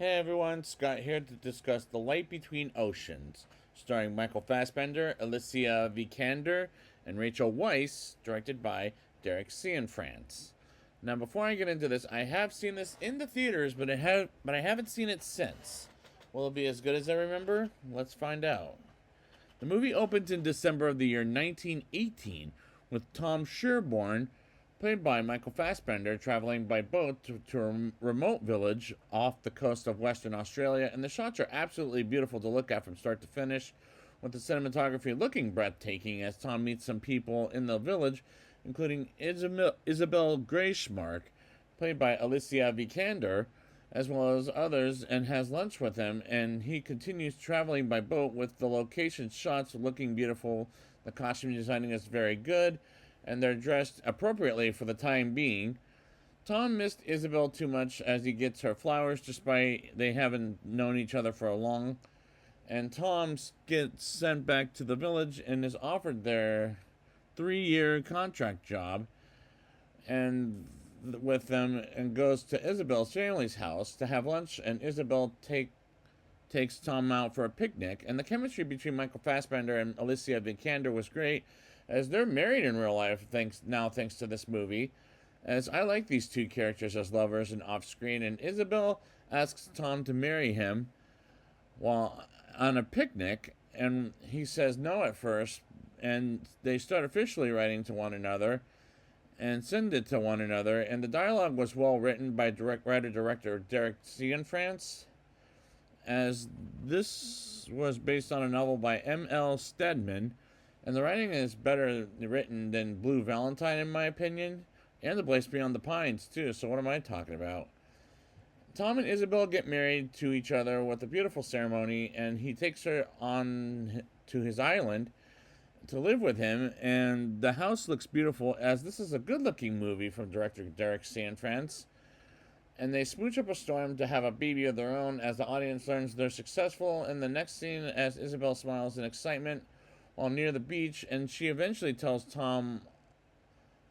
Hey everyone, Scott here to discuss The Light Between Oceans, starring Michael Fassbender, Alicia Vikander, and Rachel Weisz, directed by Derek Cianfrance. Now, before I get into this, I have seen this in the theaters, but I haven't seen it since. Will it be as good as I remember? Let's find out. The movie opens in December of the year 1918 with Tom Sherborne, played by Michael Fassbender, traveling by boat to a remote village off the coast of Western Australia, and the shots are absolutely beautiful to look at from start to finish, with the cinematography looking breathtaking as Tom meets some people in the village, including Isabel Grayschmark, played by Alicia Vikander, as well as others, and has lunch with him, and he continues traveling by boat with the location shots looking beautiful. The costume designing is very good, and they're dressed appropriately for the time being. Tom missed Isabel too much as he gets her flowers despite they haven't known each other for a long. And Tom gets sent back to the village and is offered their 3-year contract job and with them and goes to Isabel's family's house to have lunch, and Isabel takes Tom out for a picnic, and the chemistry between Michael Fassbender and Alicia Vikander was great, as they're married in real life thanks to this movie, as I like these two characters as lovers and off screen, and Isabel asks Tom to marry him while on a picnic, and he says no at first, and they start officially writing to one another and send it to one another, and the dialogue was well written by writer-director Derek Cianfrance, as this was based on a novel by M.L. Stedman, and the writing is better written than Blue Valentine, in my opinion, and The Place Beyond the Pines, too, so what am I talking about? Tom and Isabel get married to each other with a beautiful ceremony, and he takes her on to his island to live with him, and the house looks beautiful, as this is a good-looking movie from director Derek Cianfrance. And they smooch up a storm to have a baby of their own as the audience learns they're successful. In the next scene, as Isabel smiles in excitement while near the beach, and she eventually tells Tom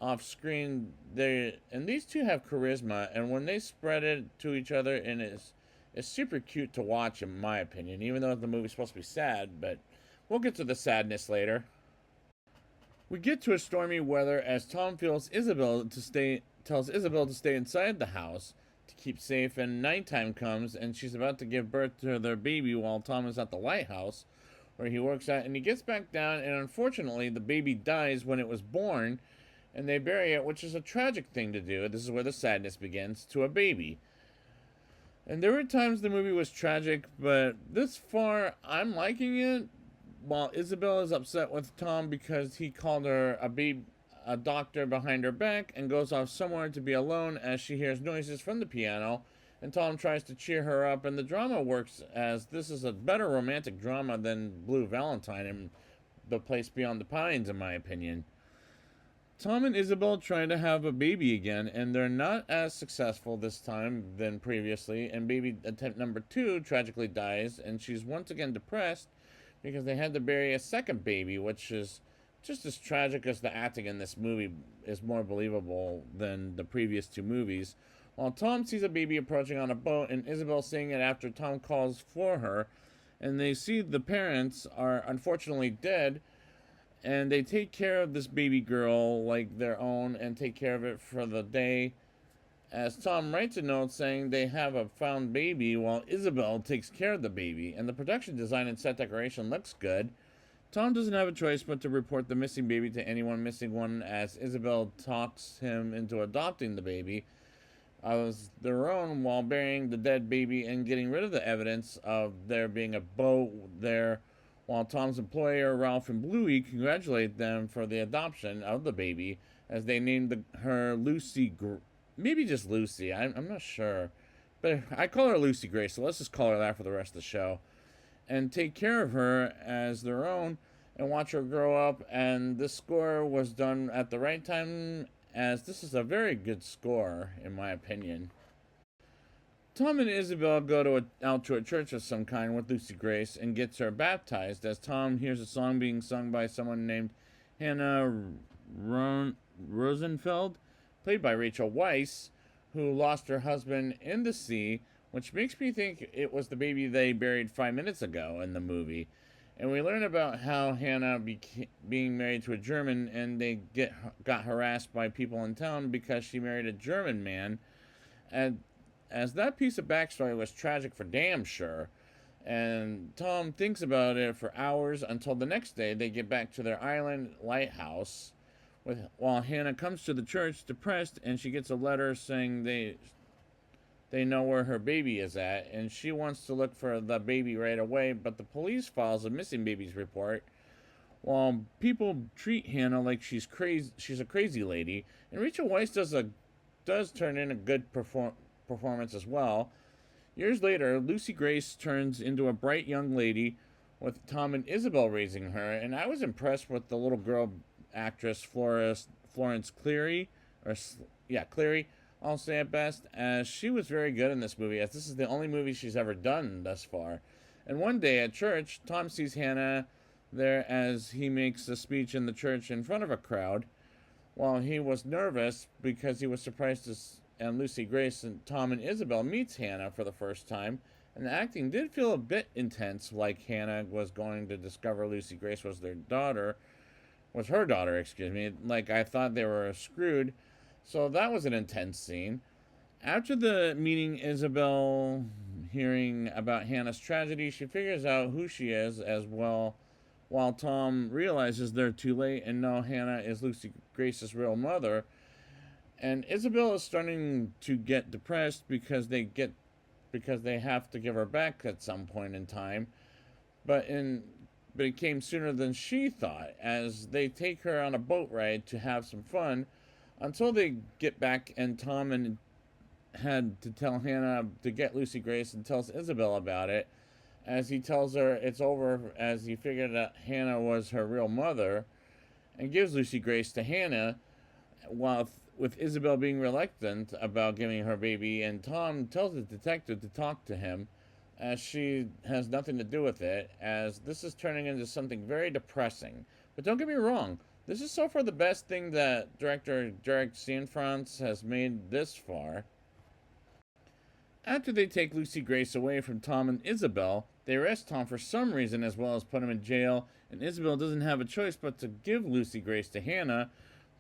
off screen and these two have charisma, and when they spread it to each other, and it's super cute to watch, in my opinion, even though the movie's supposed to be sad, but we'll get to the sadness later. We get to a stormy weather as Tom tells Isabel to stay inside the house to keep safe, and nighttime comes and she's about to give birth to their baby while Tom is at the lighthouse where he works at, and he gets back down, and unfortunately the baby dies when it was born, and they bury it, which is a tragic thing to do. This is where the sadness begins, to a baby. And there were times the movie was tragic, but this far I'm liking it, while Isabel is upset with Tom because he called her a doctor behind her back, and goes off somewhere to be alone as she hears noises from the piano, and Tom tries to cheer her up, and the drama works, as this is a better romantic drama than Blue Valentine and The Place Beyond the Pines, in my opinion. Tom and Isabel try to have a baby again, and they're not as successful this time than previously, and baby attempt number 2 tragically dies, and she's once again depressed because they had to bury a second baby, which is just as tragic as the acting in this movie is more believable than the previous two movies. While Tom sees a baby approaching on a boat, and Isabel seeing it after Tom calls for her, and they see the parents are unfortunately dead, and they take care of this baby girl like their own and take care of it for the day, as Tom writes a note saying they have a found baby while Isabel takes care of the baby, and the production design and set decoration looks good. Tom doesn't have a choice but to report the missing baby to anyone missing one, as Isabel talks him into adopting the baby as their own while burying the dead baby and getting rid of the evidence of there being a boat there, while Tom's employer, Ralph and Bluey, congratulate them for the adoption of the baby, as they named her Lucy, maybe just Lucy, I'm not sure. But I call her Lucy Grace, so let's just call her that for the rest of the show. And take care of her as their own and watch her grow up. And this score was done at the right time, as this is a very good score, in my opinion. Tom and Isabel go out to a church of some kind with Lucy Grace and gets her baptized, as Tom hears a song being sung by someone named Hannah Rosenfeld, played by Rachel Weisz, who lost her husband in the sea which makes me think it was the baby they buried 5 minutes ago in the movie. And we learn about how Hannah being married to a German, and they got harassed by people in town because she married a German man. And as that piece of backstory was tragic for damn sure, and Tom thinks about it for hours until the next day they get back to their island lighthouse. While Hannah comes to the church depressed, and she gets a letter saying they know where her baby is at, and she wants to look for the baby right away, but the police files a missing babies report. While people treat Hannah like she's a crazy lady, and Rachel Weisz does turn in a good performance as well. Years later, Lucy Grace turns into a bright young lady with Tom and Isabel raising her, and I was impressed with the little girl actress Florence Cleary, Cleary, I'll say it best, as she was very good in this movie, as this is the only movie she's ever done thus far. And one day at church, Tom sees Hannah there as he makes a speech in the church in front of a crowd. While he was nervous because he was surprised to and Lucy Grace and Tom and Isabel meets Hannah for the first time, and the acting did feel a bit intense, like Hannah was going to discover Lucy Grace was her daughter, like I thought they were screwed. So that was an intense scene. After the meeting, Isabel, hearing about Hannah's tragedy, she figures out who she is as well, while Tom realizes they're too late and know Hannah is Lucy Grace's real mother. And Isabel is starting to get depressed because they have to give her back at some point in time. But it came sooner than she thought, as they take her on a boat ride to have some fun until they get back, and Tom had to tell Hannah to get Lucy Grace and tells Isabel about it, as he tells her it's over, as he figured out Hannah was her real mother, and gives Lucy Grace to Hannah, while with Isabel being reluctant about giving her baby, and Tom tells the detective to talk to him, as she has nothing to do with it, as this is turning into something very depressing. But don't get me wrong, this is so far the best thing that director Derek Cianfrance has made this far. After they take Lucy Grace away from Tom and Isabel, they arrest Tom for some reason as well as put him in jail, and Isabel doesn't have a choice but to give Lucy Grace to Hannah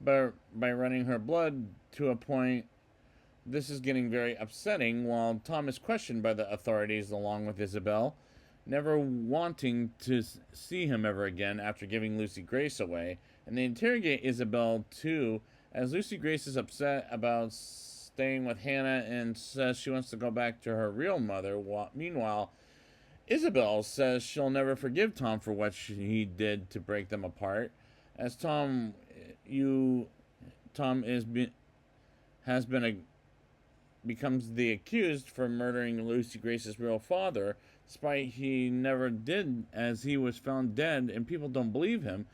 by running her blood to a point. This is getting very upsetting, while Tom is questioned by the authorities along with Isabel, never wanting to see him ever again after giving Lucy Grace away. And they interrogate Isabel too, as Lucy Grace is upset about staying with Hannah and says she wants to go back to her real mother. Meanwhile, Isabel says she'll never forgive Tom for what he did to break them apart, as Tom becomes the accused for murdering Lucy Grace's real father, despite he never did, as he was found dead and people don't believe him.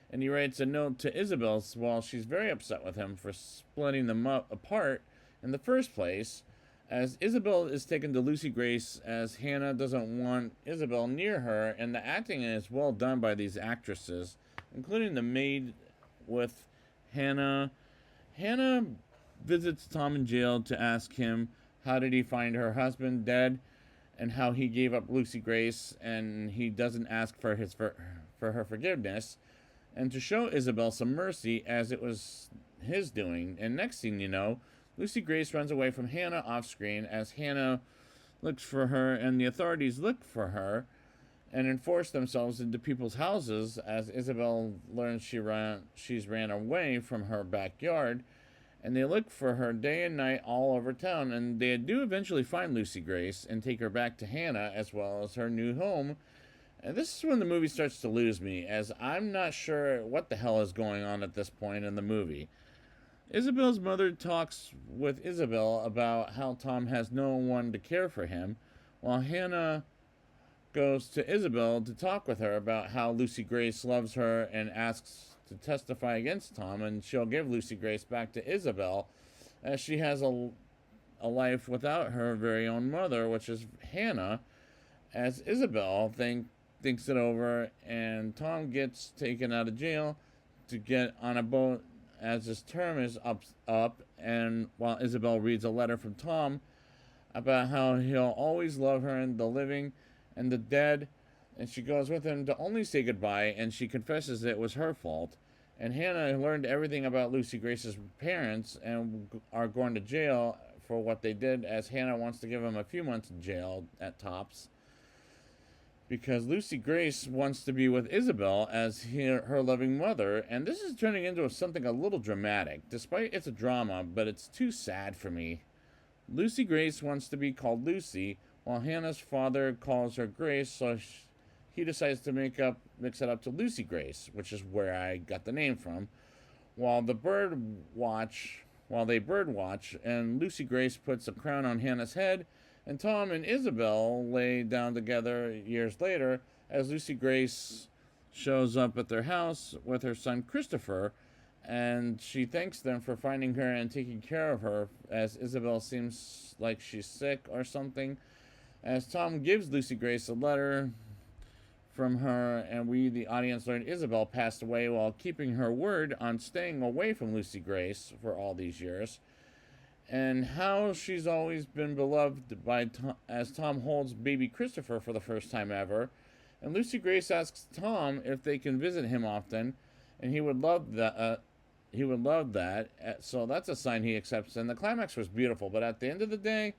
And he writes a note to Isabel while she's very upset with him for splitting them apart in the first place, as Isabel is taken to Lucy Grace, as Hannah doesn't want Isabel near her, and the acting is well done by these actresses, including the maid with Hannah. Hannah visits Tom in jail to ask him how did he find her husband dead, and how he gave up Lucy Grace, and he doesn't ask for her forgiveness, and to show Isabel some mercy, as it was his doing. And next thing you know, Lucy Grace runs away from Hannah off screen, as Hannah looks for her and the authorities look for her and enforce themselves into people's houses, as Isabel learns she's ran away from her backyard, and they look for her day and night all over town, and they do eventually find Lucy Grace and take her back to Hannah as well as her new home. And this is when the movie starts to lose me, as I'm not sure what the hell is going on at this point in the movie. Isabel's mother talks with Isabel about how Tom has no one to care for him, while Hannah goes to Isabel to talk with her about how Lucy Grace loves her and asks to testify against Tom, and she'll give Lucy Grace back to Isabel, as she has a life without her very own mother, which is Hannah, as Isabel thinks it over, and Tom gets taken out of jail to get on a boat as his term is up, and while Isabel reads a letter from Tom about how he'll always love her and the living and the dead, and she goes with him to only say goodbye, and she confesses it was her fault. And Hannah learned everything about Lucy Grace's parents and are going to jail for what they did, as Hannah wants to give them a few months in jail at tops. Because Lucy Grace wants to be with Isabel as her loving mother, and this is turning into something a little dramatic. Despite it's a drama, but it's too sad for me. Lucy Grace wants to be called Lucy, while Hannah's father calls her Grace, so he decides to mix it up to Lucy Grace, which is where I got the name from. While they bird watch, and Lucy Grace puts a crown on Hannah's head, and Tom and Isabel lay down together years later as Lucy Grace shows up at their house with her son Christopher, and she thanks them for finding her and taking care of her, as Isabel seems like she's sick or something. As Tom gives Lucy Grace a letter from her, and we, the audience, learn Isabel passed away while keeping her word on staying away from Lucy Grace for all these years, and how she's always been beloved by Tom, as Tom holds baby Christopher for the first time ever. And Lucy Grace asks Tom if they can visit him often, and he would love that. So that's a sign he accepts. And the climax was beautiful, but at the end of the day,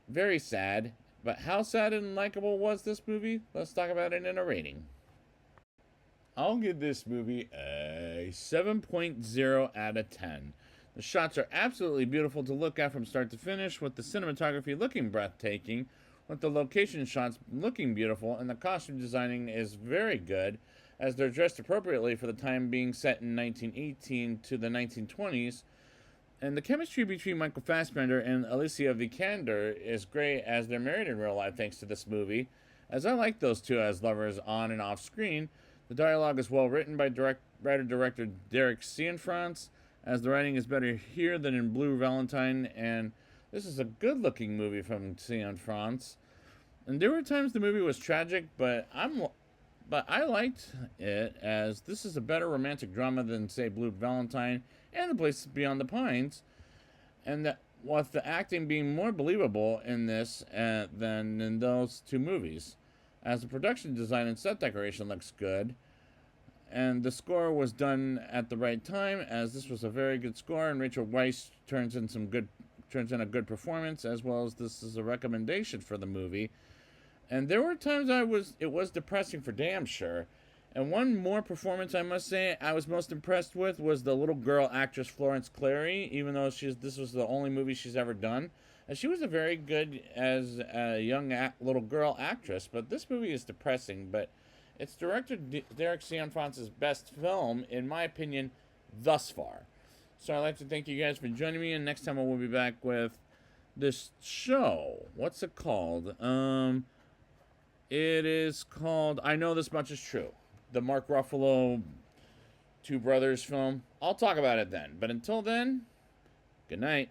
very sad. But how sad and likable was this movie? Let's talk about it in a rating. I'll give this movie a 7.0 out of 10. The shots are absolutely beautiful to look at from start to finish, with the cinematography looking breathtaking, with the location shots looking beautiful, and the costume designing is very good, as they're dressed appropriately for the time being set in 1918 to the 1920s. And the chemistry between Michael Fassbender and Alicia Vikander is great, as they're married in real life thanks to this movie, as I like those two as lovers on and off screen. The dialogue is well written by writer-director Derek Cianfrance, as the writing is better here than in Blue Valentine, and this is a good-looking movie from Cianfrance. And there were times the movie was tragic, but I liked it, as this is a better romantic drama than, say, Blue Valentine and The Place Beyond the Pines, and that with the acting being more believable in this than in those two movies, as the production design and set decoration looks good, and the score was done at the right time, as this was a very good score, and Rachel Weisz turns in a good performance, as well as this is a recommendation for the movie. And there were times it was depressing for damn sure. And one more performance I must say I was most impressed with was the little girl actress Florence Clary, even though this was the only movie she's ever done. And she was a very good as a young little girl actress, but this movie is depressing, but it's director Derek Cianfrance's best film, in my opinion, thus far. So I'd like to thank you guys for joining me, and next time I will be back with this show. What's it called? It is called I Know This Much Is True. The Mark Ruffalo Two Brothers film. I'll talk about it then. But until then, good night.